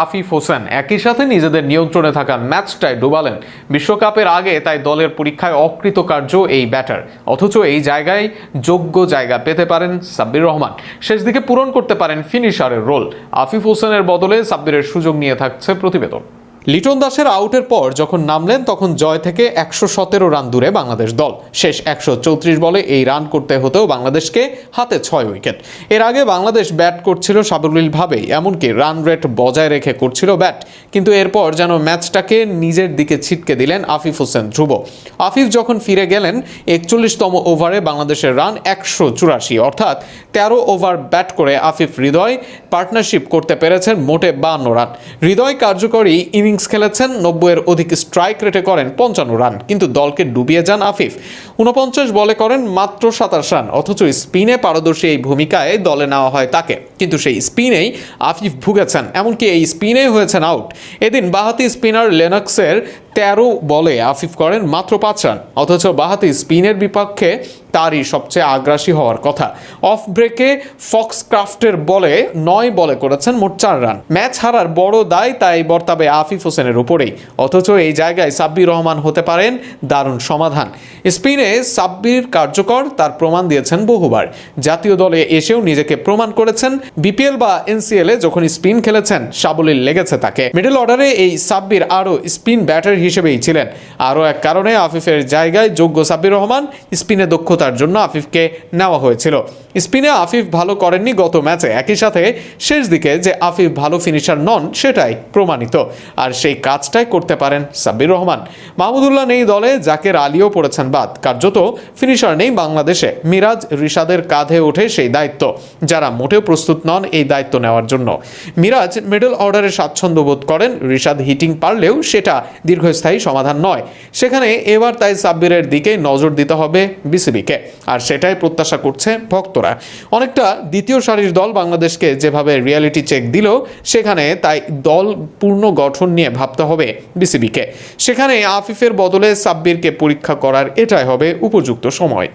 আফিফ হোসেন একই সাথে নিজেদের নিয়ন্ত্রণে থাকা ম্যাচটায় ডুবালেন বিশ্বকাপের আগে, তাই দলের পরীক্ষায় অকৃতকার্য এই ব্যাটার। অথচ এই জায়গায় যোগ্য জায়গা পেতে পারেন সাব্বির রহমান, শেষ দিকে পূরণ করতে পারেন ফিনিশারের রোল। আফিফ হোসেনের বদলে সাব্বিরের সুযোগ নিয়ে থাকছে প্রতিবেদন। লিটন দাসের আউটের পর যখন নামলেন তখন জয় থেকে 117 রান দূরে বাংলাদেশ দল। শেষ 134 বলে এই রান করতে হতেও বাংলাদেশকে হাতে 6 উইকেট। এর আগে বাংলাদেশ ব্যাট করছিল সাবলীলভাবেই, এমনকি রান রেট বজায় রেখে করছিল ব্যাট। কিন্তু এরপর যেন ম্যাচটাকে নিজের দিকে ছিটকে দিলেন আফিফ হোসেন ধ্রুব। আফিফ যখন ফিরে গেলেন 41তম ওভারে বাংলাদেশের রান 184, অর্থাৎ 13 ওভার ব্যাট করে আফিফ হৃদয় পার্টনারশিপ করতে পেরেছেন মোটে 52 রান। হৃদয় কার্যকরী ইনিংস খেলেছেন, 90-এর অধিক স্ট্রাইক রেটে করেন 55 রান, কিন্তু দলকে ডুবিয়ে যান আফিফ। 49 বলে করেন মাত্র 27 রান, অথচ স্পিনে পারদর্শী এই ভূমিকায় দলে নেওয়া হয় তাকে, কিন্তু সেই স্পিনেই আফিফ ভুগেছেন, এমনকি এই স্পিনেই হয়েছেন আউট। এদিন বাঁহাতি স্পিনার লেনক্সের 13 বলে আফিফ করেন মাত্র 5 রান, অথচ বাঁহাতি স্পিনের বিপক্ষে তারই সবচেয়ে আগ্রাসী হওয়ার কথা। অফ ব্রেকে ফক্সক্রাফটের বলে 9 বলে করেছেন মোট 4 রান। ম্যাচ হারার বড় দায় তাই বর্তাবে আফিফ হোসেনের উপরেই, অথচ এই জায়গায় সাব্বির রহমান হতে পারেন দারুণ সমাধান। স্পিনে সাব্বির কার্যকর, তার প্রমাণ দিয়েছেন বহুবার। জাতীয় দলে এসেও নিজেকে প্রমাণ করেছেন। বিপিএল বা এনসিএল এ যখন স্পিন খেলেছেন সাবলীল লেগেছে তাকে। মিডল অর্ডারে এই সাব্বির আরও স্পিন ব্যাটার হিসেবেই ছিলেন। আরও এক কারণে আফিফের জায়গায় যোগ্য সাব্বির রহমান। স্পিনে দক্ষতার জন্য আফিফকে নেওয়া হয়েছিল। স্পিনে আফিফ ভালো করেননি গত ম্যাচে, একই সাথে শেষ দিকে যে আফিফ ভালো ফিনিশার নন সেটাই প্রমাণিত, আর সেই কাজটাই করতে পারেন সাব্বির রহমান। মাহমুদুল্লাহ নেই দলে, জাকের আলীও পড়েছেন বাদ, কার্যত ফিনিশার নেই বাংলাদেশে। মিরাজ রিশাদের কাঁধে ওঠে সেই দায়িত্ব, যারা মোটেও প্রস্তুত নন এই দায়িত্ব নেওয়ার জন্য। মিরাজ মিডল অর্ডারে স্বাচ্ছন্দ্য বোধ করেন, রিশাদ হিটিং পারলেও সেটা দীর্ঘস্থায়ী সমাধান নয়। সেখানে এবার তাই সাব্বিরের দিকে নজর দিতে হবে বিসিবিকে, আর সেটাই প্রত্যাশা করছে ভক্তরা। অনেকটা দ্বিতীয় সারির দল বাংলাদেশকে যেভাবে রিয়ালিটি চেক দিল, সেখানে তাই দল পূর্ণ গঠন নিয়ে ভাবতে হবে বিসিবিকে। সেখানে আফিফের বদলে সাব্বিরকে পরীক্ষা করার এটাই হবে উপযুক্ত সময়।